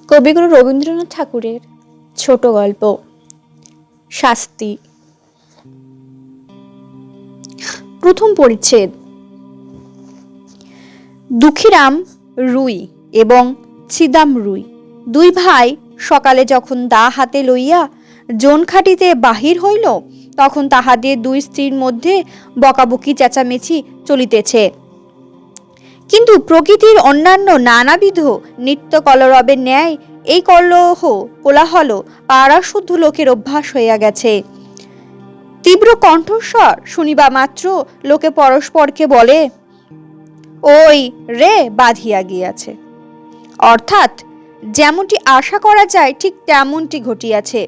কবিগুরু রবীন্দ্রনাথ ঠাকুরের ছোট গল্প শাস্তি। প্রথম পরিচ্ছেদ। দুঃখীরাম রুই এবং ছিদাম রুই দুই ভাই সকালে যখন দা হাতে লইয়া জন খাটিতে বাহির হইল, তখন তাহাদের দুই স্ত্রীর মধ্যে বকাবকি চেঁচামেচি চলিতেছে। কিন্তু প্রকৃতির অন্যান্য নানাবিধ নিত্য কলরবের ন্যায় এই কোলাহল পাড়া শুদ্ধ লোকের অভ্যাস হইয়া গেছে। তীব্র কণ্ঠস্বর শুনিবা মাত্র লোকে পরস্পরকে বলে, ওই রে বাঁধিয়া গিয়াছে। অর্থাৎ যেমনটি আশা করা যায় ঠিক তেমনটি ঘটিয়াছে।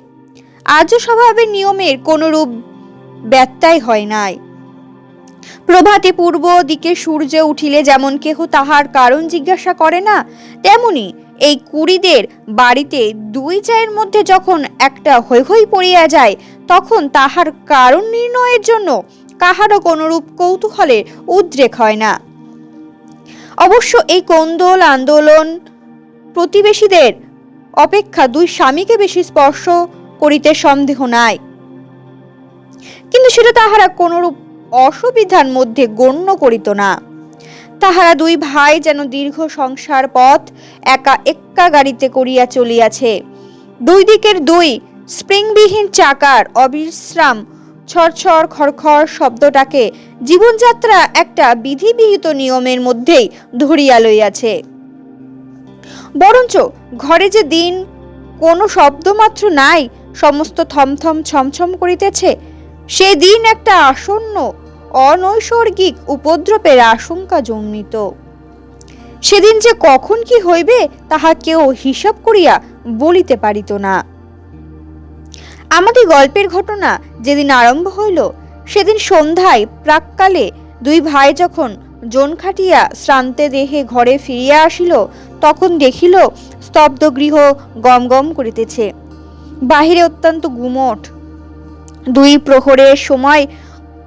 আর্য স্বভাবের নিয়মের কোনরূপ ব্যত্যয় হয় নাই। প্রভাতে পূর্ব দিকে সূর্য উঠিলে যেমন কেহ তাহার কারণ জিজ্ঞাসা করে না, তেমনি এই কুড়িদের বাড়িতে দুই চায়ের মধ্যে যখন একটা হৈ হৈ পড়িয়া যায়, তখন তাহার কারণ নির্ণয়ের জন্য কাহারও কোনরূপ কৌতূহলের উদ্রেক হয় না। অবশ্য এই কোন্দল আন্দোলন প্রতিবেশীদের অপেক্ষা দুই স্বামীকে বেশি স্পর্শ করিতে সন্দেহ নাই, কিন্তু সেটা তাহারা কোনরূপ অসুবিধার মধ্যে গণ্য করিত না। তাহারা দুই ভাই যেন দীর্ঘ সংসার পথ একা এক্কা গাড়িতে করিয়া চলিয়াছে। দুই দিকের দুই স্প্রিংবিহীন চাকার অবিশ্রাম ছড়ছড় খড়খড় শব্দটাকে জীবনযাত্রা একটা বিধিবিহিত নিয়মের মধ্যেই ধরিয়া লইয়াছে। বরঞ্চ ঘরে যে দিন কোনো শব্দমাত্র নাই, সমস্ত থমথম ছমছম করিতেছে, সে দিন একটা আসন্ন অনৈসর্গিক উপদ্রবের আশঙ্কা জন্মিত। সেদিন যে কখন কি হইবে তাহা কেউ হিসাব করিয়া বলিতে পারিত না। আমাদের গল্পের ঘটনা যেদিন আরম্ভ হইল, সেদিন সন্ধ্যায় প্রাক্কালে দুই ভাই যখন জন খাটিয়া শ্রান্তে দেহে ঘরে ফিরিয়া আসিল, তখন দেখিল স্তব্ধ গৃহ গম গম করিতেছে। বাহিরে অত্যন্ত গুমট। দুই প্রহরের সময়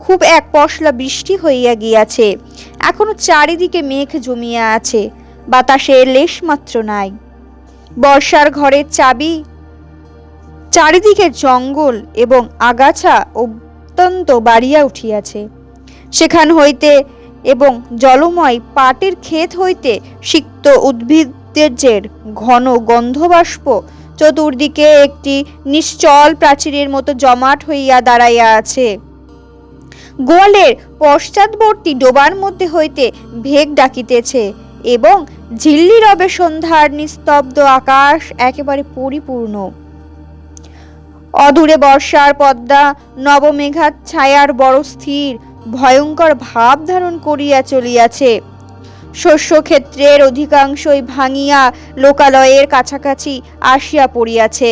খুব এক পশলা বৃষ্টি হইয়া গিয়াছে। এখনো চারিদিকে মেঘ জমিয়া আছে, বাতাসে লেশ মাত্র নাই। বর্ষার ঘরের চাবি চারিদিকে জঙ্গল এবং আগাছা অত্যন্ত বাড়িয়া উঠিয়াছে। সেখান হইতে এবং জলময় পাটের ক্ষেত হইতে সিক্ত উদ্ভিদের ঘন গন্ধবাষ্প চতুর্দিকে একটি নিশ্চল প্রাচীরের মতো জমাট হইয়া দাঁড়াইয়া আছে। গোয়ালের পশ্চাৎবর্তী ডোবার মধ্যে হইতে ভেগ ডাকিতেছে এবং ঝিল্লি রবে সন্ধ্যার নিস্তব্ধ আকাশ একেবারে পরিপূর্ণ। অদূরে বর্ষার পদ্মা নবমেঘাত ছায়ার বড় স্থির ভয়ঙ্কর ভাব ধারণ করিয়া চলিয়াছে। শস্য ক্ষেত্রের অধিকাংশই ভাঙিয়া লোকালয়ের কাছাকাছি আসিয়া পড়িয়াছে।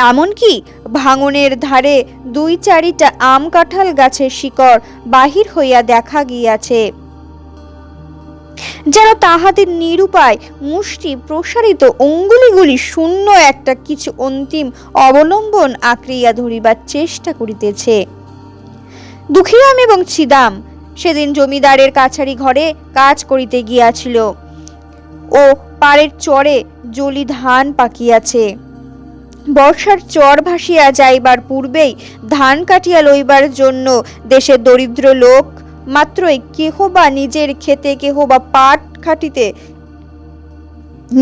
এমনকি ভাঙনের ধারে দুই চারিটা আম কাঁঠাল গাছের শিকড় বাহির হইয়া দেখা গিয়াছে, যেন তাহাদের নিরুপায় মুষ্টি প্রসারিত অঙ্গুলিগুলি শূন্য একটা কিছু অন্তিম অবলম্বন আঁকড়িয়া ধরিবার চেষ্টা করিতেছে। দুঃখীরাম এবং ছিদাম সেদিন জমিদারের কাছারি ঘরে কাজ করিতে গিয়াছিল ও পাড়ের চরে জলি ধান পাকিয়াছে। বর্ষার চর ভাসিয়া যাইবার পূর্বেই ধান কাটিয়া লইবার জন্য দেশের দরিদ্র লোক মাত্রই কেহ বা নিজের খেতে কেহ বা পাট খাটিতে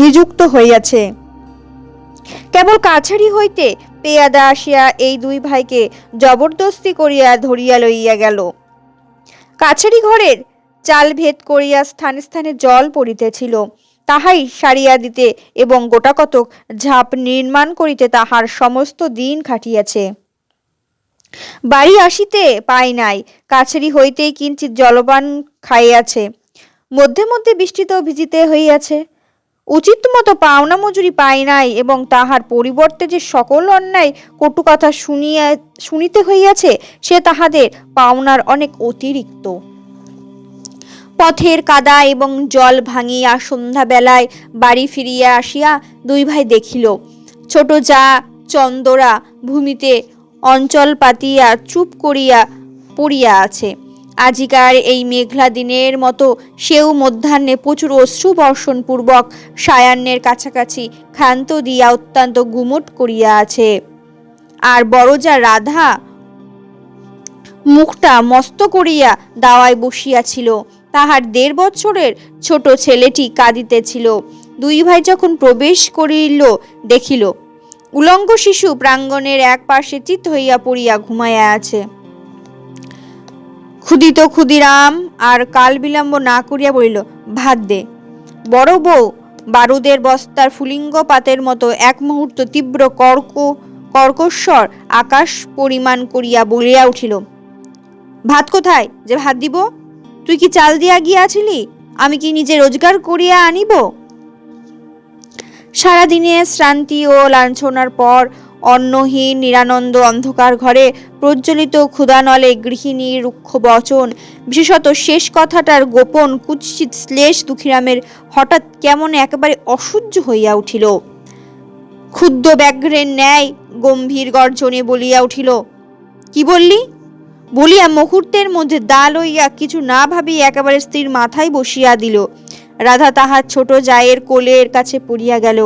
নিযুক্ত হইয়াছে। কেবল কাছারি হইতে পেয়াদা আসিয়া এই দুই ভাইকে জবরদস্তি করিয়া ধরিয়া লইয়া গেল। কাছারি ঘরের চাল ভেদ করিয়া স্থানে স্থানে জল পড়িতেছিল, তাহাই সারিয়া দিতে এবং গোটাকতক ঝাঁপ নির্মাণ করিতে তাহার সমস্ত দিন খাটিয়াছে। বাড়ি আসিতে পায় নাই, কাছারি হইতেই কিঞ্চিত জলপান খাইয়াছে। মধ্যে মধ্যে বৃষ্টিতেও ভিজিতে হইয়াছে। উচিত মতো পাওনা মজুরি পায় নাই এবং তাহার পরিবর্তে যে সকল অন্যায় কটু কথা শুনিতে হইয়াছে, সে তাহাদের পাওনার অনেক অতিরিক্ত। পথের কাদা এবং জল ভাঙিয়া সন্ধ্যা বেলায় বাড়ি ফিরিয়া আসিয়া দুই ভাই দেখিল ছোট যা চন্দরা ভূমিতে অঞ্চল পাতিয়া চুপ করিয়া পড়িয়া আছে। আজিকার এই মেঘলা দিনের মতো সেও মধ্যাহ্নে প্রচুর অশ্রু বর্ষণ পূর্বক সায়াহ্নের কাছাকাছি ক্ষান্ত দিয়া অত্যন্ত গুমট করিয়া আছে। আর বড়জা রাধা মুখটা মস্ত করিয়া দাওয়ায় বসিয়াছিল। তাহার 1.5 বছরের ছোট ছেলেটি কাঁদিতেছিল। দুই ভাই যখন প্রবেশ করিল, দেখিল উলঙ্গ শিশু প্রাঙ্গণের এক পাশে চিত হইয়া পড়িয়া ঘুমাইয়া আছে। ক্ষুদিত ক্ষুদিরাম আর কাল বিলম্ব না করিয়া বলিল, ভাত দে। বড় বউ বারুদের বস্তার ফুলিঙ্গ পাতের মতো এক মুহূর্ত তীব্র কর্কশ্বর আকাশ পরিমাণ করিয়া বলিয়া উঠিল, ভাত কোথায় যে ভাত দিব? তুই কি চাল দিয়া গিয়াছিলি? আমি কি নিজে রোজগার করিয়া আনিব? সারাদিনের শ্রান্তি ও লাঞ্ছনার পর অন্নহীন নিরানন্দ অন্ধকার ঘরে প্রজ্বলিত ক্ষুধানলে গৃহিণীর রুক্ষ বচন, বিশেষত শেষ কথাটার গোপন কুৎসিত শ্লেষ দুঃখীরামের হঠাৎ কেমন একেবারে অসহ্য হইয়া উঠিল। ক্ষুব্ধ ব্যাঘ্রের ন্যায় গম্ভীর গর্জনে বলিয়া উঠিল, কি বললি? বলিয়া মুহূর্তের মধ্যে দা লইয়া কিছু না ভাবিয়া একেবারে স্ত্রীর মাথায় বসিয়া দিল। রাধা তাহার ছোট জায়ের কোলের কাছে পড়িয়া গেল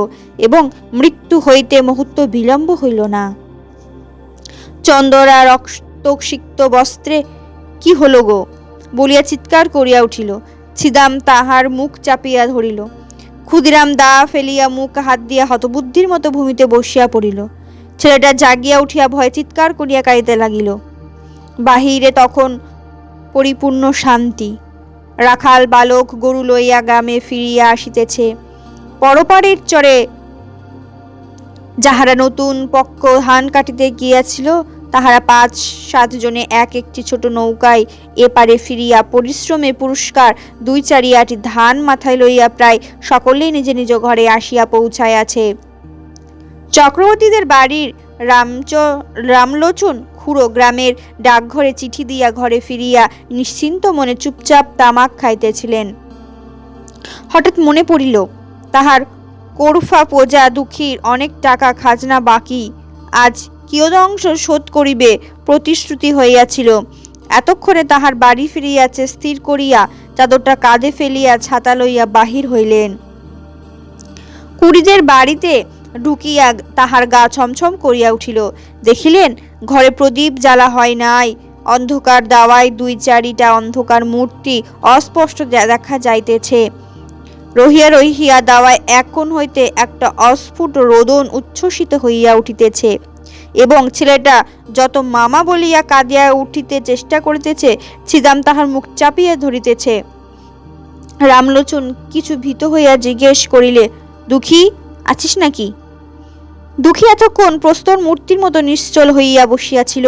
এবং মৃত্যু হইতে মুহূর্ত বিলম্ব হইল না। চন্দরা রক্তসিক্ত বস্ত্রে কি হলো গো বলিয়া চিৎকার করিয়া উঠিল। ছিদাম তাহার মুখ চাপিয়া ধরিল। ক্ষুদিরাম দা ফেলিয়া মুখ হাত দিয়া হতবুদ্ধির মতো ভূমিতে বসিয়া পড়িল। ছেলেটা জাগিয়া উঠিয়া ভয়ে চিৎকার করিয়া কাঁদিতে লাগিল। বাহিরে তখন পরিপূর্ণ শান্তি। রাখাল বালক গরু লইয়া গ্রামে ফিরিয়া আসিতেছে। পরপারের চরে যাহারা নতুন পক্ষ ধান কাটিতে গিয়াছিল, তাহারা 5-7 জনে এক একটি ছোট নৌকায় এপারে ফিরিয়া পরিশ্রমে পুরস্কার 2-4 আটি ধান মাথায় লইয়া প্রায় সকলেই নিজ নিজ ঘরে আসিয়া পৌঁছাইয়াছে। চক্রবর্তীদের বাড়ির রামলোচন খুড়ো গ্রামের ডাকঘরে চিঠি দিয়া ঘরে ফিরিয়া নিশ্চিন্ত মনে চুপচাপ তামাক খাইতেছিলেন। হঠাৎ মনে পড়িল, তাহার কোরফা প্রজা দুঃখীর অনেক টাকা খাজনা বাকি, আজ কিয়দংশ শোধ করিবে প্রতিশ্রুতি হইয়াছিল। এতক্ষণে তাহার বাড়ি ফিরিয়াছে স্থির করিয়া চাদরটা কাঁধে ফেলিয়া ছাতা লইয়া বাহির হইলেন। কুড়িদের বাড়িতে ঢুকিয়া তাহার গা ছমছম করিয়া উঠিল। দেখিলেন ঘরে প্রদীপ জ্বালা হয় নাই। অন্ধকার দাওয়ায় 2-4টা অন্ধকার মূর্তি অস্পষ্ট দেখা যাইতেছে। রহিয়া রহিয়া দাওয়ায় এক কোণ হইতে একটা অস্ফুট রোদন উচ্ছ্বসিত হইয়া উঠিতেছে এবং ছেলেটা যত মামা বলিয়া কাঁদিয়া উঠিতে চেষ্টা করিতেছে, ছিদাম তাহার মুখ চাপিয়া ধরিতেছে। রামলোচন কিছু ভীত হইয়া জিজ্ঞেস করিলে, দুঃখী আছিস নাকি? দুঃখী এতক্ষণ প্রস্তর মূর্তির মতো নিশ্চল হইয়া বসিয়াছিল।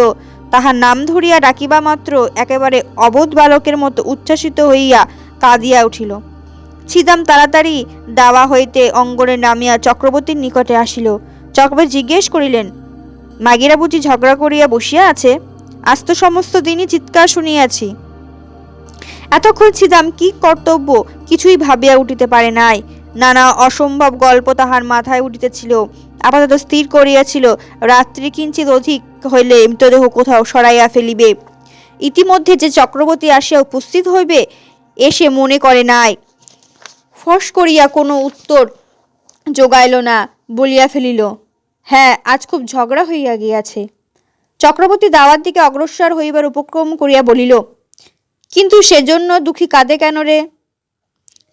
তাহার নাম ধরিয়া ডাকিবা মাত্র একেবারে অবোধ বালকের মতো উচ্ছ্বাসিত হইয়া কাঁদিয়া উঠিল। ছিদাম তাড়াতাড়ি দাওয়া হইতে অঙ্গনে নামিয়া চক্রবর্তীর নিকটে আসিল। চক্রবর্তী জিজ্ঞেস করিলেন, মাগিরা বুঝি ঝগড়া করিয়া বসিয়া আছে? আজ তো সমস্ত দিনই চিৎকার শুনিয়াছি। এতক্ষণ ছিদাম কি কর্তব্য কিছুই ভাবিয়া উঠিতে পারে নাই। নানা অসম্ভব গল্প তাহার মাথায় উঠিতেছিল। আপাতত স্থির করিয়াছিল রাত্রি কিঞ্চিত অধিক হইলে মৃতদেহ কোথাও সরাইয়া ফেলিবে। ইতিমধ্যে যে চক্রবর্তী আসিয়া উপস্থিত হইবে এসে মনে করে নাই। ফস করিয়া কোনো উত্তর যোগাইল না, বলিয়া ফেলিল, হ্যাঁ আজ খুব ঝগড়া হইয়া গিয়াছে। চক্রবর্তী দাওয়ার দিকে অগ্রসর হইবার উপক্রম করিয়া বলিল, কিন্তু সেজন্য দুঃখী কাঁদে কেন রে?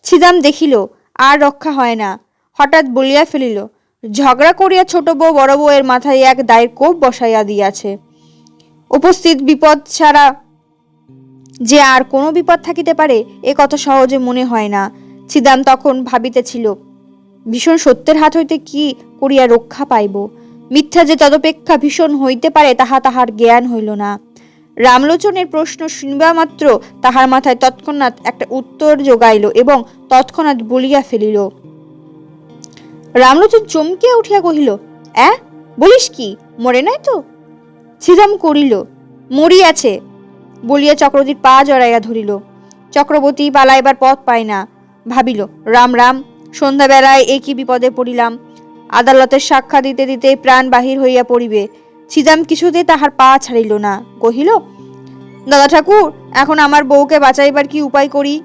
ছিদাম দেখিল আর রক্ষা হয় না, হঠাৎ বলিয়া ফেলিল, ঝগড়া করিয়া ছোট বউ বড় বউয়ের মাথায় এক দায়ের কোপ বসাইয়া দিয়াছে। উপস্থিত বিপদ ছাড়া যে আর কোনো বিপদ থাকিতে পারে এ কথা সহজে মনে হয় না। ছিদাম তখন ভাবিতেছিল, ভীষণ সত্যের হাত হইতে কি করিয়া রক্ষা পাইব। মিথ্যা যে তদপেক্ষা ভীষণ হইতে পারে তাহা তাহার জ্ঞান হইল না। রামলোচনের প্রশ্ন শুনিবা মাত্র তাহার মাথায় তৎক্ষণাৎ একটা উত্তর যোগাইল এবং তৎক্ষণাৎ বলিয়া ফেলিল। রামলোচন চমকিয়া উঠিয়া কহিল, বলিস কি, মরে নাই তো? ছিদাম করিল, মরিয়াছে বলিয়া চক্রবর্তীর পা জড়াইয়া ধরিল। চক্রবর্তী পালাইবার পথ পায় না। ভাবিল, রাম রাম, সন্ধ্যাবেলায় একই বিপদে পড়িলাম। আদালতের সাক্ষা দিতে দিতে প্রাণ বাহির হইয়া পড়িবে। ছিদাম কিছুতে তাহার পা ছাড়িল না। কহিল, দাদা ঠাকুর, এখন আমার বউকে বাঁচাইবার কি উপায় করি?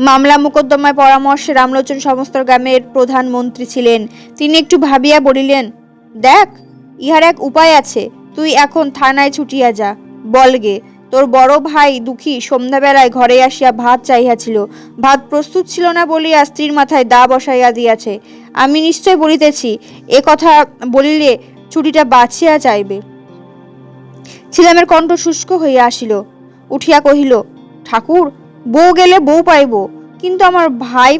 মামলা মোকদ্দমায় পরামর্শে রামলোচন সমস্ত গ্রামের প্রধানমন্ত্রী ছিলেন। তিনি একটু ভাবিয়া বলিলেন, দেখ, ইহার এক উপায় আছে। তুই এখন থানায় ছুটিয়া যা। বলগে, তোর বড় ভাই দুঃখী সন্ধ্যাবেলায় ঘরে আসিয়া ভাত চাহিয়াছিল। ভাত প্রস্তুত ছিল না বলিয়া স্ত্রীর মাথায় দা বসাইয়া দিয়াছে। আমি নিশ্চয় বলিতেছি, এ কথা বলিলে ছুটিটা বাঁচিয়া যাইবে। ছিদামের কণ্ঠ শুষ্ক হইয়া আসিল। উঠিয়া কহিল, ঠাকুর, বউ গেলে বউ পাইব, কিন্তু আমার ভাই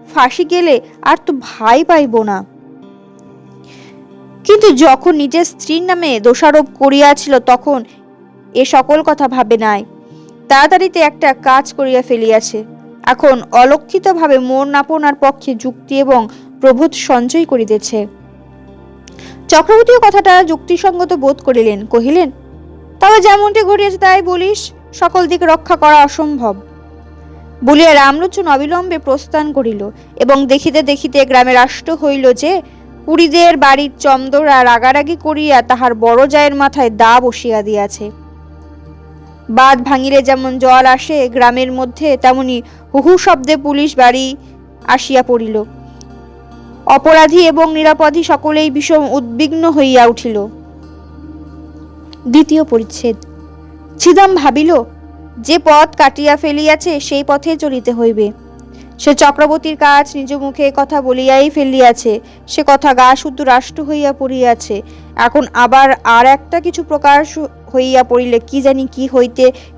ফাঁসি গেলে আর তো ভাই পাইব না। কিন্তু যখন নিজের স্ত্রীর নামে দোষারোপ করিয়াছিল তখন এ সকল কথা ভাবে নাই। তাড়াতাড়িতে একটা কাজ করিয়া ফেলিয়াছে। এখন অলক্ষিত ভাবে মন আপনার পক্ষে যুক্তি এবং প্রবোধ সঞ্চয় করিতেছে। চক্রবর্তীও কথাটা যুক্তিসঙ্গত বোধ করিলেন। কহিলেন, তবে যেমনটি ঘটিয়াছে তাই বলিস, সকল দিক রক্ষা করা অসম্ভব। বলিয়া রামলোচন অবিলম্বে প্রস্থান করিল এবং দেখিতে দেখিতে গ্রামে রাষ্ট্র হইল যে কুড়িদের বাড়ির চন্দরা রাগারাগি করিয়া তাহার বড় জায়ের মাথায় দা বসিয়া দিয়াছে। বাঁধ ভাঙিলে যেমন জল আসে গ্রামের মধ্যে, তেমনি হুহু শব্দে পুলিশ বাড়ি আসিয়া পড়িল। অপরাধী এবং নিরাপরাধী সকলেই ভীষণ উদ্বিগ্ন হইয়া উঠিল। দ্বিতীয় পরিচ্ছেদ। ছিদাম ভাবিল, যে পথ কাটিয়া ফেলিয়াছে সেই পথে চলিতে হইবে। সে চক্রবর্তীর কাজ নিজ মুখে কথা বলিয়াই ফেলিয়াছে। সে কথা গা শুদ্ধ রাষ্ট্র হইয়া পড়িয়াছে। এখন আবার আর একটা কিছু প্রকাশ হইয়া পড়িলে কি জানি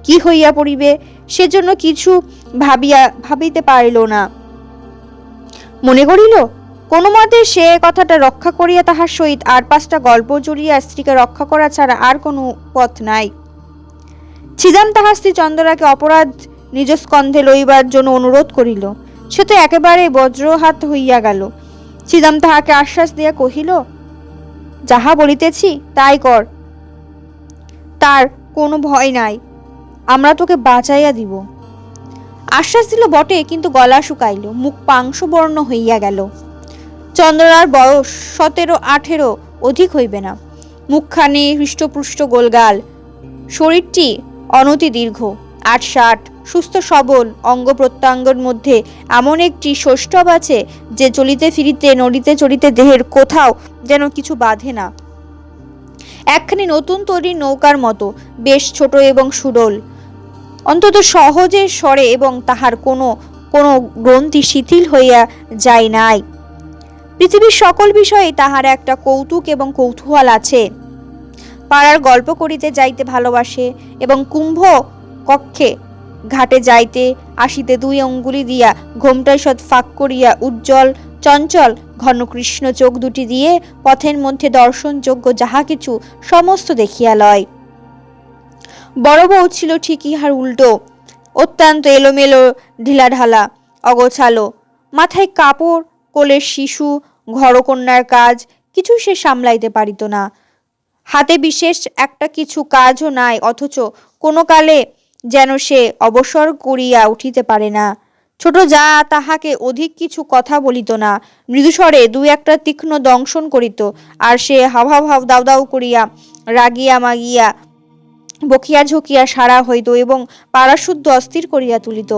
কি হইয়া পড়িবে, সেজন্য কিছু ভাবিতে পারিল না। মনে করিল, কোনো মতে সে কথাটা রক্ষা করিয়া তাহার সহিত আর 5টা গল্প জড়িয়া স্ত্রীকে রক্ষা করা ছাড়া আর কোনো পথ নাই। ছিদাম তাহার স্ত্রী চন্দরাকে অপরাধ নিজ স্কন্ধে লইবার জন্য অনুরোধ করিল। সে তো একেবারে বজ্রহাত হইয়া গেল। ছিদাম তাহাকে আশ্বাস দিয়া কহিল, যাহা বলিতেছি তাই কর, তার কোনো ভয় নাই, আমরা তোকে বাঁচাইয়া দিব। আশ্বাস দিল বটে, কিন্তু গলা শুকাইল, মুখ পাংশুবর্ণ হইয়া গেল। চন্দ্রার বয়স 17-18 অধিক হইবে না। মুখখানি হৃষ্টপুষ্ট গোলগাল, শরীরটি অনতি দীর্ঘ, 8-60, সুস্থ সবল, অঙ্গ প্রত্যঙ্গের মধ্যে এমন একটি সৌষ্ঠব আছে যে চলিতে ফিরিতে নড়িতে চড়িতে দেহের কোথাও যেন কিছু বাঁধে না। একখানি নতুন তৈরি নৌকার মতো, বেশ ছোট এবং সুডল, অন্তত সহজে সরে এবং তাহার কোনো কোনো গ্রন্থি শিথিল হইয়া যায় নাই। পৃথিবীর সকল বিষয়ে তাহার একটা কৌতুক এবং কৌতূহল আছে। পাড়ার গল্প করিতে যাইতে ভালোবাসে এবং কুম্ভ কক্ষে ঘাটে যাইতে আসিতে 2 অঙ্গুলি দিয়া ঘোমটায় সৎ ফাঁক করিয়া উজ্জ্বল চঞ্চল ঘন কৃষ্ণ চোখ দুটি দিয়ে পথের মধ্যে দর্শনযোগ্য যাহা কিছু সমস্ত দেখিয়া লয়। বড় বউ ছিল ঠিক ইহার উল্টো, অত্যন্ত এলোমেলো, ঢিলাঢালা, অগোছালো। মাথায় কাপড়, কোলের শিশু, ঘরকন্যার কাজ কিছু সে সামলাইতে পারিত না। হাতে বিশেষ একটা কিছু কাজও নাই, অথচ কোনো কালে যেন সে অবসর করিয়া উঠিতে পারে না। ছোট যা তাহাকে অধিক কিছু কথা বলিত না, মৃদুস্বরে 2-একটা তীক্ষ্ণ দংশন করিত, আর সে হাওহাও দাউ দাউ করিয়া রাগিয়া মাগিয়া বকিয়া ঝকিয়া সারা হইত এবং পাড়াশুদ্ধ অস্থির করিয়া তুলিত।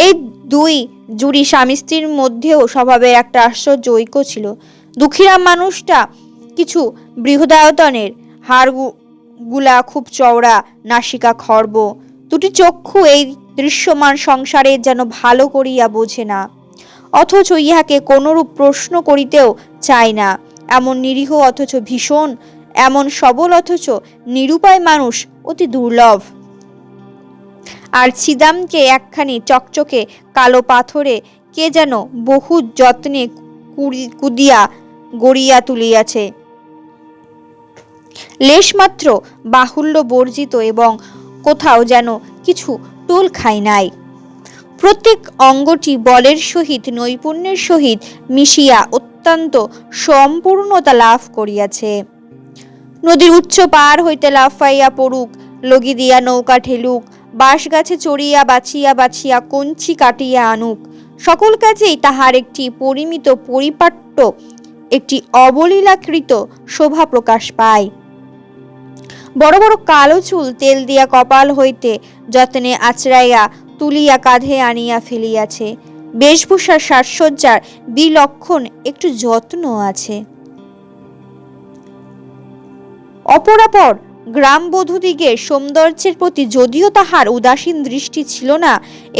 এই 2 জুড়ি স্বামী স্ত্রীর মধ্যেও স্বভাবের একটা আশ্চর্য ঐক্য ছিল। দুঃখীরাম মানুষটা কিছু বৃহদায়তনের, হাড় গুলা খুব চওড়া, নাসিকা খর্ব, 2টি চক্ষু এই দৃশ্যমান সংসারে যেন ভালো করিয়া বোঝে না, অথচ ইহাকে কোনরূপ প্রশ্ন করিতেও চায় না। এমন নিরীহ অথচ ভীষণ, এমন সবল অথচ নিরুপায় মানুষ অতি দুর্লভ। আর ছিদামকে একখানি চকচকে কালো পাথরে কে যেন বহু যত্নে কুদিয়া গড়িয়া তুলিয়াছে, লেশমাত্র বাহুল্য বর্জিত এবং কোথাও যেন কিছু টোল খায় নাই। প্রত্যেক অঙ্গটি বলের সহিত নৈপুণ্যের সহিত মিশিয়া অত্যন্ত সম্পূর্ণতা লাভ করিয়াছে। নদীর উচ্চ পার হইতে লাফাইয়া পড়ুক, লগি দিয়া নৌকা ঠেলুক, বাঁশ গাছে চড়িয়া বাছিয়া বাছিয়া কঞ্চি কাটিয়া আনুক, সকল কাজেই তাহার একটি পরিমিত পরিপাট্য, একটি অবলীলাকৃত শোভা প্রকাশ পায়। বড় বড় কালো চুল তেল দিয়া কপাল হইতে যত্নে আঁচড়াইয়া তুলিয়া কাঁধে আনিয়া ফেলিয়াছে। বেশভূষার সাজসজ্জার বিলক্ষণ একটু যত্ন আছে। অপরাপর গ্রামবধূদিগের সৌন্দর্যের প্রতি যদিও তাহার উদাসীন দৃষ্টি ছিল না,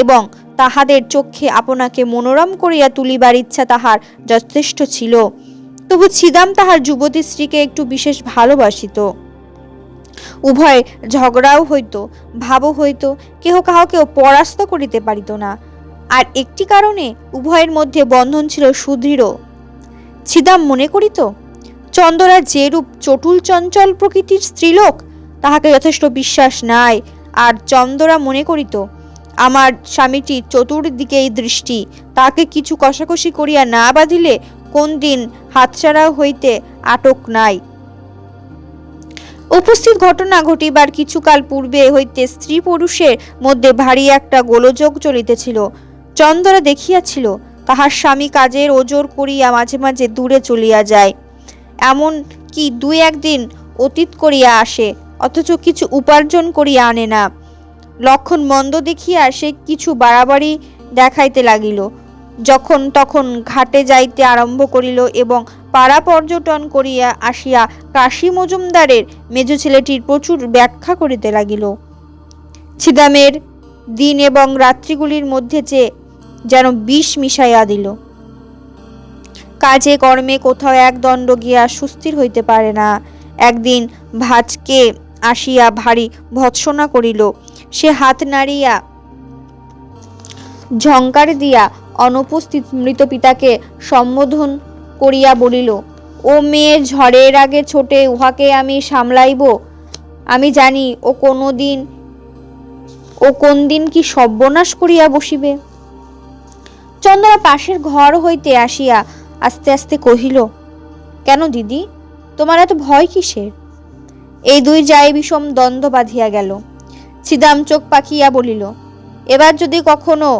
এবং তাহাদের চক্ষে আপনাকে মনোরম করিয়া তুলিবার ইচ্ছা তাহার যথেষ্ট ছিল, তবু ছিদাম তাহার যুবতী স্ত্রীকে একটু বিশেষ ভালোবাসিত। উভয় ঝগড়াও হইত, ভাবও হইত, কেহ কাহাকেও পরাস্ত করিতে পারিত না। আর একটি কারণে উভয়ের মধ্যে বন্ধন ছিল সুদৃঢ়। ছিদাম মনে করিত চন্দরা যেরূপ চটুল চঞ্চল প্রকৃতির স্ত্রীলোক, তাহাকে যথেষ্ট বিশ্বাস নাই। আর চন্দরা মনে করিত আমার স্বামীটির চতুর্দিকেই দৃষ্টি, তাকে কিছু কষাকষি করিয়া না বাঁধিলে কোন দিন হাতছাড়া হইতে আটক নাই। উপস্থিত ঘটনা ঘটিবার কিছুকাল পূর্বে হইতে স্ত্রী পুরুষের মধ্যে ভারী একটা গোলযোগ চলিতেছিল। চন্দরা দেখিয়াছিল তাহার স্বামী কাজের ওজর করিয়া মাঝে মাঝে দূরে চলিয়া যায়, এমন কি দুই একদিন অতীত করিয়া আসে, অথচ কিছু উপার্জন করিয়া আনে না। লক্ষণ মন্দ দেখিয়া সে কিছু বাড়াবাড়ি দেখাইতে লাগিল। যখন তখন ঘাটে যাইতে আরম্ভ করিল এবং পাড়া পর্যটন করিয়া আসিয়া কাশী মজুমদারের মেজ ছেলেটির প্রচুর ব্যাখ্যা করিতে লাগিল। ছিদামের দিন এবং রাত্রিগুলির মধ্যে যেন বিষ মিশাইয়া দিল। কাজে কর্মে কোথাও এক দণ্ড গিয়া সুস্থির হইতে পারে না। একদিন ভাজকে আসিয়া ভারী ভৎসনা করিল। সে হাত নাড়িয়া ঝংকার দিয়া অনুপস্থিত মৃত পিতাকে সম্বোধন করিয়া বলিল, ও মেয়ে, ঝড়ের আগে ছোটে উহাকে আমি সামলাইব। আমি জানি ও কোন দিন কি সর্বনাশ করিয়া বসিবে। চন্দরা পাশের ঘর হইতে আসিয়া আস্তে আস্তে কহিল, কেন দিদি, তোমার এত ভয় কিসের? এই দুই যায় বিষম দ্বন্দ্ব বাঁধিয়া গেল। ছিদাম চোখ পাকিয়া বলিল, এবার যদি কখনো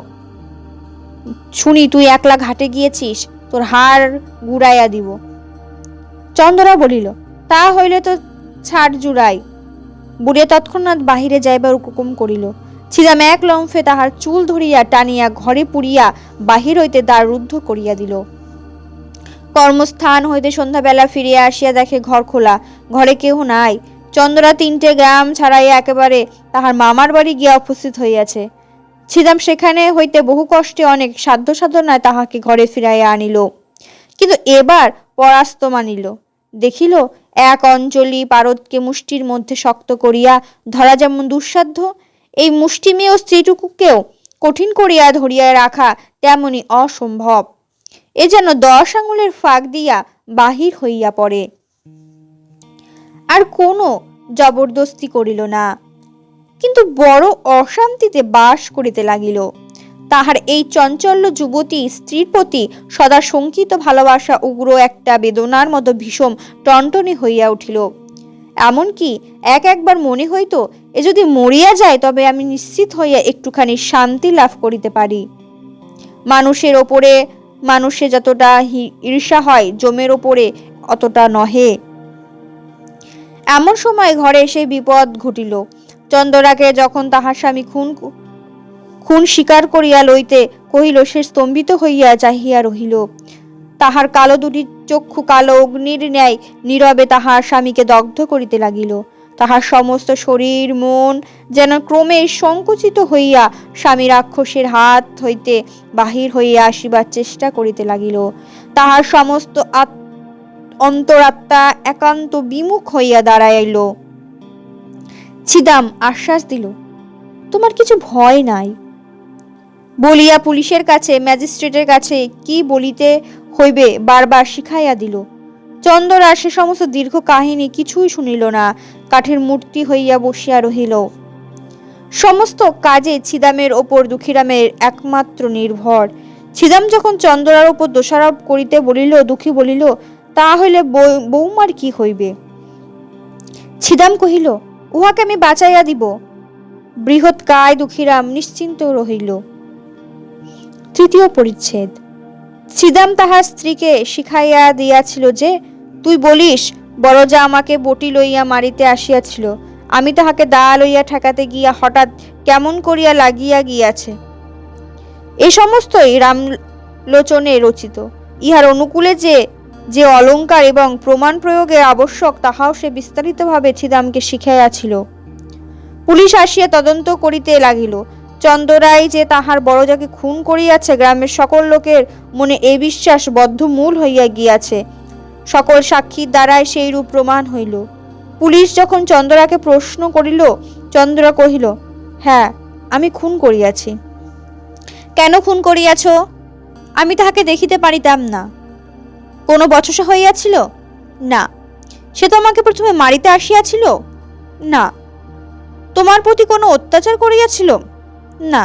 শুনি তুই একলা ঘাটে গিয়েছিস, তোর হাড় গুড়াইয়া দিব। চন্দরা বলিল, তা হইলে তো ছাড় জুড়াই। বুড়িয়া তৎক্ষণাৎ বাহিরে যাইবার হুকুম করিল। ছিদাম এক লম্ফে তাহার চুল ধরিয়া টানিয়া ঘরে পুরিয়া বাহির হইতে দ্বার রুদ্ধ করিয়া দিল। কর্মস্থান হইতে সন্ধ্যাবেলা ফিরিয়া আসিয়া দেখে ঘর খোলা, ঘরে কেহ নাই। চন্দরা 3টে গ্রাম ছাড়াইয়া একেবারে তাহার মামার বাড়ি গিয়া উপস্থিত হইয়াছে। ছিদাম সেখানে হইতে বহু কষ্টে অনেক সাধ্য সাধনায় তাহাকে ঘরে ফিরাইয়া আনিল, কিন্তু এবার পরাস্ত মানিল। দেখিল এক অঞ্জলি পারদকে মুষ্টির মধ্যে শক্ত করিয়া ধরা যেমন দুঃসাধ্য, এই মুষ্টিমেয় স্ত্রীটুকুকেও কঠিন করিয়া ধরিয়া রাখা তেমনি অসম্ভব। এ যেন 10 আঙুলের ফাঁক দিয়া বাহির হইয়া পড়ে। আর কোনো জবরদস্তি করিল না, কিন্তু বড় অশান্তিতে বাস করিতে লাগিল। তাহার এই চঞ্চল্য যুবতী স্ত্রীর প্রতি সদা শঙ্কিত ভালোবাসা উগ্র একটা বেদনার মতো ভীষণ টনটনি হইয়া উঠিল। এমনকি একবার মনে হইত, এ যদি মরিয়া যায় তবে আমি নিশ্চিত হইয়া একটুখানি শান্তি লাভ করিতে পারি। মানুষের ওপরে মানুষে যতটা ঈর্ষা হয়, জমের ওপরে অতটা নহে। এমন সময় ঘরে সেই বিপদ ঘটিল। চন্দরাকে যখন তাহার স্বামী খুন স্বীকার করিয়া লইতে কহিল, সে স্তম্ভিত হইয়া চাহিয়া রহিল। তাহার কালো দুটি চক্ষু কালো অগ্নির ন্যায় নীরবে তাহার স্বামীকে দগ্ধ করিতে লাগিল। তাহার সমস্ত শরীর মন যেন ক্রমে সংকুচিত হইয়া স্বামী রাক্ষসের হাত হইতে বাহির হইয়া আসিবার চেষ্টা করিতে লাগিল। তাহার সমস্ত অন্তরাত্মা একান্ত বিমুখ হইয়া দাঁড়াইল। ছিদাম আশ্বাস দিল, তোমার কিছু ভয় নাই বলিয়া পুলিশের কাছে, ম্যাজিস্ট্রেটের কাছে কি বলিতে হইবে বারবার শিখাইয়া দিল। চন্দরা সে সমস্ত দীর্ঘ কাহিনী কিছুই শুনিল না, কাঠের মূর্তি হইয়া বসিয়া রহিল। সমস্ত কাজে ছিদামের ওপর দুঃখীরামের একমাত্র নির্ভর। ছিদাম যখন চন্দরার ওপর দোষারোপ করিতে বলিল, দুঃখী বলিল, তা হইলে বৌমার কি হইবে? ছিদাম কহিল, উহাকে আমি বাঁচাইয়া দিব। বৃহৎ কায় দুঃখীরাম নিশ্চিন্ত রহিল। 3য় পরিচ্ছেদ। ছিদাম তাহার স্ত্রীকে শিখাইয়া দিয়াছিল যে, তুই বলিস বড়জা আমাকে বটি লইয়া মারিতে আসিয়াছিল, আমি তাহাকে দা লইয়া ঠেকাতে গিয়া হঠাৎ কেমন করিয়া লাগিয়া গিয়াছে। এ সমস্তই রামলোচনে রচিত। ইহার অনুকূলে যে যে অলঙ্কার এবং প্রমাণ প্রয়োগের আবশ্যক তাহাও সে বিস্তারিতভাবে ছিদামকে শিখাইয়াছিল। পুলিশ আসিয়া তদন্ত করিতে লাগিল। চন্দ্ররায় যে তাহার বড়জাকে খুন করিয়াছে, গ্রামের সকল লোকের মনে এই বিশ্বাস বদ্ধমূল হইয়া গিয়াছে। সকল সাক্ষীর দ্বারাই সেই রূপ প্রমাণ হইল। পুলিশ যখন চন্দ্রাকে প্রশ্ন করিল, চন্দ্রা কহিল, হ্যাঁ, আমি খুন করিয়াছি। কেন খুন করিয়াছ? আমি তাহাকে দেখিতে পারিতাম না। কোনো বচসা হইয়াছিল? না। সে তোমাকে প্রথমে মারিতে আসিয়াছিল? না। তোমার প্রতি কোনো অত্যাচার করিয়াছিল? না।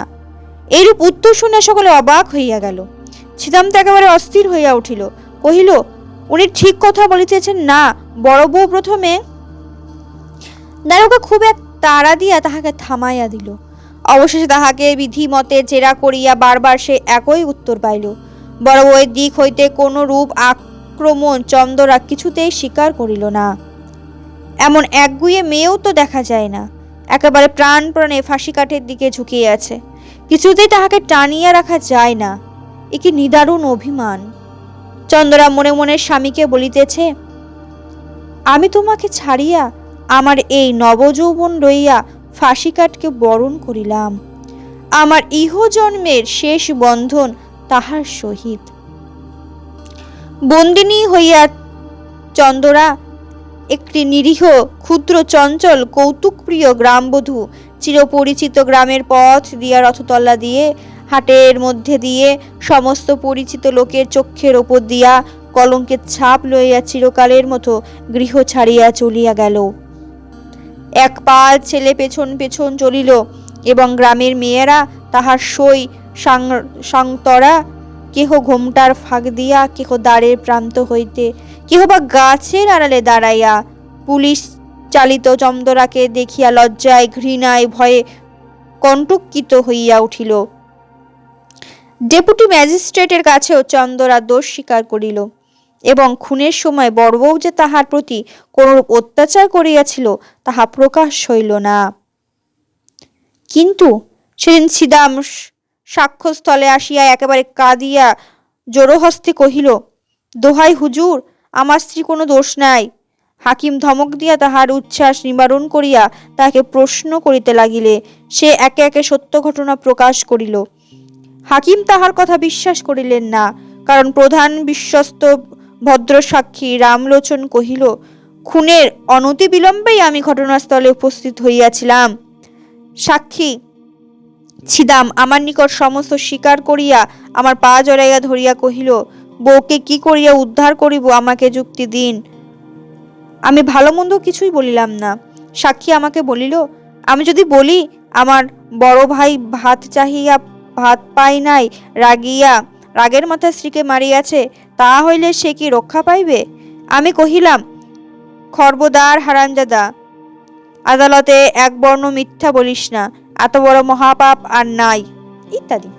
এইরূপ উত্তর শুনিয়া সকলে অবাক হইয়া গেল। ছিদাম তো একেবারে অস্থির হইয়া উঠিল, কহিল, উনি ঠিক কথা বলিতেছেন না। বড় বউ প্রথমে। দারোগা খুব এক তাড়া দিয়া তাহাকে থামাইয়া দিল। অবশেষে তাহাকে বিধি মতে জেরা করিয়া বারবার সে একই উত্তর পাইল। বড় বউয়ের দিক হইতে কোন রূপ আক্রমণ চন্দ্রা কিছুতেই স্বীকার করিল না। এমন একগুঁয়ে মেয়েও তো দেখা যায় না। একেবারে প্রাণে ফাঁসি কাঠের দিকে ঝুঁকিয়ে আছে। কিছুতেই তাহাকে টানিয়া রাখা যায় না। এ কি নিদারুণ অভিমান! চন্দ্রা মনে মনে স্বামীকে বলিতেছে, আমি তোমাকে ছাড়িয়া আমার এই নবযৌবন লইয়া ফাঁসি কাঠকে বরণ করিলাম। আমার ইহজন্মের শেষ বন্ধন তাহার সহিত। বন্দিনী হইয়া চন্দ্রা একটি নিরীহ ক্ষুদ্র চঞ্চল কৌতুকপ্রিয় গ্রামবধূ চিরপরিচিত গ্রামের পথ দিয়া রথতলা দিয়ে হাটের মধ্যে দিয়ে সমস্ত পরিচিত লোকের চক্ষের ওপর দিয়া কলঙ্কের ছাপ লইয়া চিরকালের মতো গৃহ ছাড়িয়া চলিয়া গেল। এক পাল ছেলে পেছন পেছন চলিল এবং গ্রামের মেয়েরা তাহার সই সাংতরা, কেহ ঘোমটার ফাঁক দিয়া, কেহ দ্বারের প্রান্ত হইতে, কেহ বা গাছের আড়ালে দাঁড়াইয়া পুলিশ চালিত চন্দ্রাকে দেখিয়া লজ্জায় ঘৃণায় ভয়ে কণ্টকিত হইয়া উঠিল। ডেপুটি ম্যাজিস্ট্রেটের কাছেও চন্দ্রা দোষ স্বীকার করিল এবং খুনের সময় বড়বউ যে তাহার প্রতি কোনরূপ অত্যাচার করিয়াছিল তাহা প্রকাশ হইল না। কিন্তু সেদিন ছিদাম সাক্ষ্যস্থলে আসিয়া একেবারে কাঁদিয়া জোড়হস্তে কহিল, দোহাই হুজুর, আমার স্ত্রী কোনো দোষ নাই। হাকিম ধমক দিয়া তাহার উচ্ছ্বাস নিবারণ করিয়া তাহাকে প্রশ্ন করিতে লাগিলে সে একে একে সত্য ঘটনা প্রকাশ করিল। হাকিম তাহার কথা বিশ্বাস করিলেন না, কারণ প্রধান বিশ্বস্ত ভদ্র সাক্ষী রামলোচন কহিল, খুনের অনতি বিলম্বেই আমি ঘটনাস্থলে উপস্থিত হইয়াছিলাম। সাক্ষী ছিদাম আমার নিকট সমস্ত স্বীকার করিয়া আমার পা জড়াইয়া ধরিয়া কহিল, বউকে কি করিয়া উদ্ধার করিব, আমাকে যুক্তি দিন। আমি ভালো মন্দ কিছুই বলিলাম না। সাক্ষী আমাকে বলিল, আমি যদি বলি আমার বড় ভাই ভাত চাহিয়া ভাত পাই নাই, রাগের মাথায় স্ত্রীকে মারিয়াছে, তা হইলে সে কি রক্ষা পাইবে? আমি কহিলাম, খর্বদার হারামজাদা, আদালতে এক বর্ণ মিথ্যা বলিস না, এত বড় মহাপাপ আর নাই, ইত্যাদি।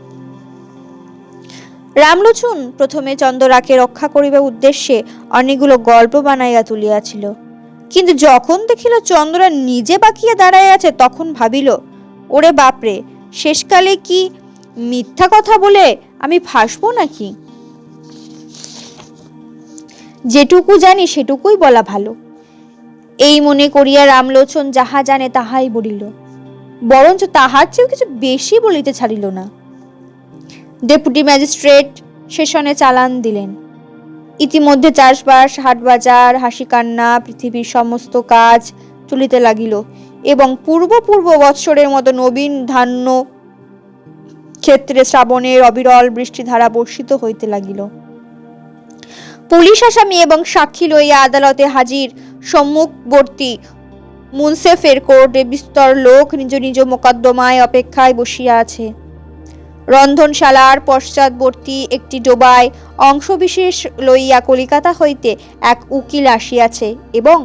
রামলোচন প্রথমে চন্দ্রাকে রক্ষা করিবার উদ্দেশ্যে অনেকগুলো গল্প বানাইয়া তুলিয়াছিল, কিন্তু যখন দেখিল চন্দ্রা নিজে বাকিয়া দাঁড়াইয়া আছে, তখন ভাবিল, ওরে বাপরে, শেষকালে কি মিথ্যা কথা বলে আমি ফাঁসবো নাকি? যেটুকু জানি সেটুকুই বলা ভালো। এই মনে করিয়া রামলোচন যাহা জানে তাহাই বলিল, বরঞ্চ তাহার চেয়েও কিছু বেশি বলিতে ছাড়িল না। ডেপুটি ম্যাজিস্ট্রেট সেশনে চালান দিলেন। ইতিমধ্যে চাষবাস, হাটবাজার, হাসি কান্না, পৃথিবীর সমস্ত কাজ চলিতে লাগিল এবং পূর্ব বৎসরের মতো নবীন ধান্য ক্ষেত্রে শ্রাবণের অবিরল বৃষ্টিধারা বর্ষিত হইতে লাগিল। পুলিশ আসামি এবং সাক্ষী লইয়া আদালতে হাজির। সম্মুখবর্তী মুন্সেফের কোর্টে বিস্তর লোক নিজ নিজ মোকদ্দমায় অপেক্ষায় বসিয়া আছে। রন্ধনশালার পশ্চাৎবর্তী একটি ডোবায় অংশবিশেষ লইয়া কলিকাতা হইতে এক উকিল আসিয়াছে এবং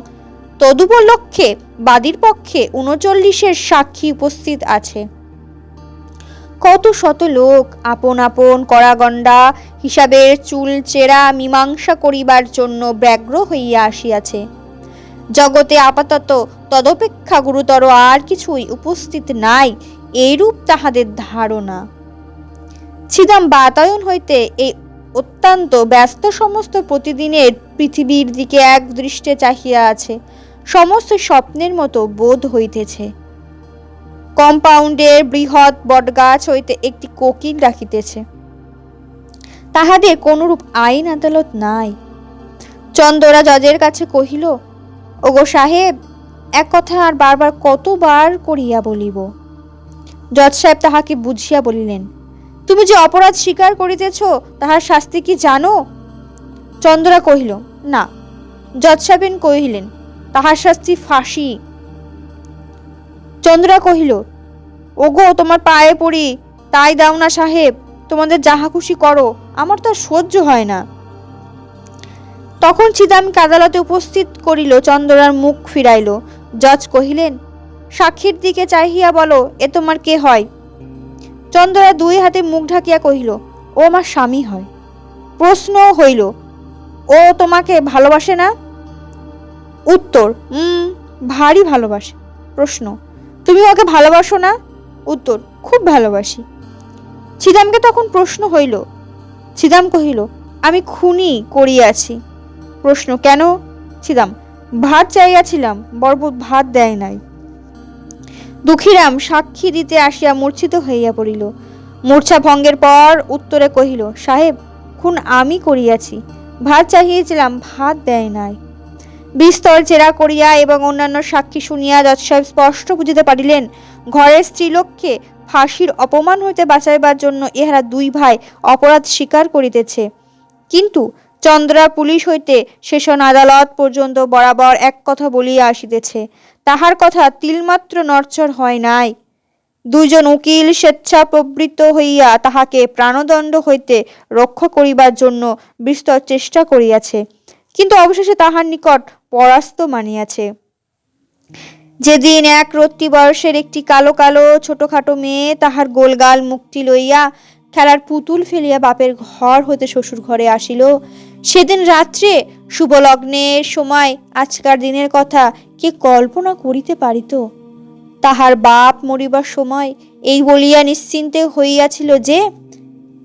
তদুপলক্ষে বাদীর পক্ষে 39 সাক্ষী উপস্থিত আছে। কত শত লোক আপন আপন কড়াগন্ডা হিসাবের চুল চেরা মীমাংসা করিবার জন্য ব্যগ্র হইয়া আসিয়াছে। জগতে আপাতত তদপেক্ষা গুরুতর আর কিছুই উপস্থিত নাই, এইরূপ তাহাদের ধারণা। ছিদাম বাতায়ন হইতে এই অত্যন্ত ব্যস্ত সমস্ত প্রতিদিনের পৃথিবীর দিকে এক দৃষ্টে চাহিয়া আছে, সমস্ত স্বপ্নের মতো বোধ হইতেছে। কম্পাউন্ডের বৃহৎ বটগাছ হইতে একটি কোকিল ডাকিতেছে। তাহাদের কোনরূপ আইন আদালত নাই। চন্দরা জজের কাছে কহিল, ওগো সাহেব, এক কথা আর বারবার কতবার করিয়া বলিব? জজ সাহেব তাহাকে বুঝিয়া বলিলেন, তুমি যে অপরাধ স্বীকার করিতেছ তাহার শাস্তি কি জানো? চন্দরা কহিল, না। জজ সাহেব কহিলেন, তাহার শাস্তি ফাঁসি। চন্দরা কহিল, ওগো তোমার পায়ে পড়ি, তাই দাও না সাহেব, তোমাদের যাহা খুশি করো, আমার তো সহ্য হয় না। তখন ছিদামকে আদালতে উপস্থিত করিল। চন্দরার মুখ ফিরাইল। জজ কহিলেন, সাক্ষীর দিকে চাহিয়া বলো, এ তোমার কে হয়? চন্দরা দুই হাতে মুখ ঢাকিয়া কহিল, ও আমার স্বামী হয়। প্রশ্ন হইল, ও তোমাকে ভালোবাসে না? উত্তর, ভারী ভালোবাসে। প্রশ্ন, তুমি ওকে ভালোবাসো না? উত্তর, খুব ভালোবাসি। ছিদামকে তখন প্রশ্ন হইল। ছিদাম কহিল, আমি খুনি করিয়াছি। প্রশ্ন, কেন? ছিদাম, ভাত চাইয়াছিলাম, বরবত ভাত দেয় নাই। দুঃখীরাম সাক্ষী দিতে আসিয়া মূর্ছিত হইয়া পড়িল। মূর্ছা ভঙ্গের পর উত্তরে কহিল, সাহেব, খুন আমি করিয়াছি, ভাত চাহিয়েছিলাম, ভাত দেয় নাই। বিস্তর চেরা করিয়া এবং অন্যান্য সাক্ষী শুনিয়া জজ সাহেব স্পষ্ট বুঝিতে পারিলেন, ঘরের স্ত্রীলোককে ফাঁসির অপমান হইতে বাঁচাইবার জন্য ইহারা দুই ভাই অপরাধ স্বীকার করিতেছে। কিন্তু চন্দ্রা পুলিশ হইতে সেশন আদালত পর্যন্ত বরাবর এক কথা বলিয়া আসিতেছে, তাহার কথা তিলমাত্র নড়চড় হয় নাই। দুইজন উকিল স্বেচ্ছা প্রবৃত্ত হইয়া তাহাকে প্রাণদণ্ড হইতে রক্ষা করিবার জন্য বিস্তর চেষ্টা করিয়াছে, কিন্তু অবশেষে তাহার নিকট পরাস্ত মানিয়াছে। যেদিন এক রত্তি বয়সের একটি কালো কালো ছোটখাটো মেয়ে তাহার গোলগাল মুখটি লইয়া খেলার পুতুল ফেলিয়া বাপের ঘর হইতে শ্বশুর ঘরে আসিল, সেদিন রাত্রে শুভলগ্নের সময় আজকার দিনের কথা কে কল্পনা করিতে পারিত? তাহার বাপ মরিবার সময় এই বলিয়া নিশ্চিন্তে হইয়াছিল যে,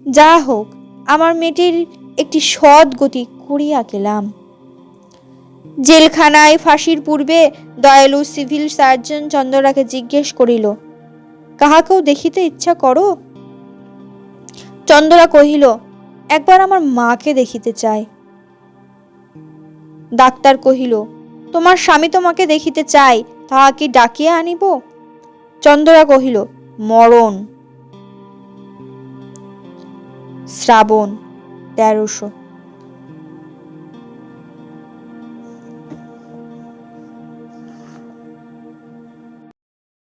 যা হোক, আমার মেয়েটির একটি সৎ গতি করিয়া গেলাম। জেলখানায় ফাঁসির পূর্বে দয়ালু সিভিল সার্জন চন্দ্রাকে জিজ্ঞেস করিল, কাহাকেও দেখিতে ইচ্ছা করো? চন্দ্রা কহিল, একবার আমার মাকে দেখিতে চাই। ডাক্তার কহিল, তোমার স্বামী তোমাকে দেখিতে চাই, তাহাকে ডাকিয়া আনিব? চন্দ্রা কহিল, মরণ। শ্রাবণ 1300।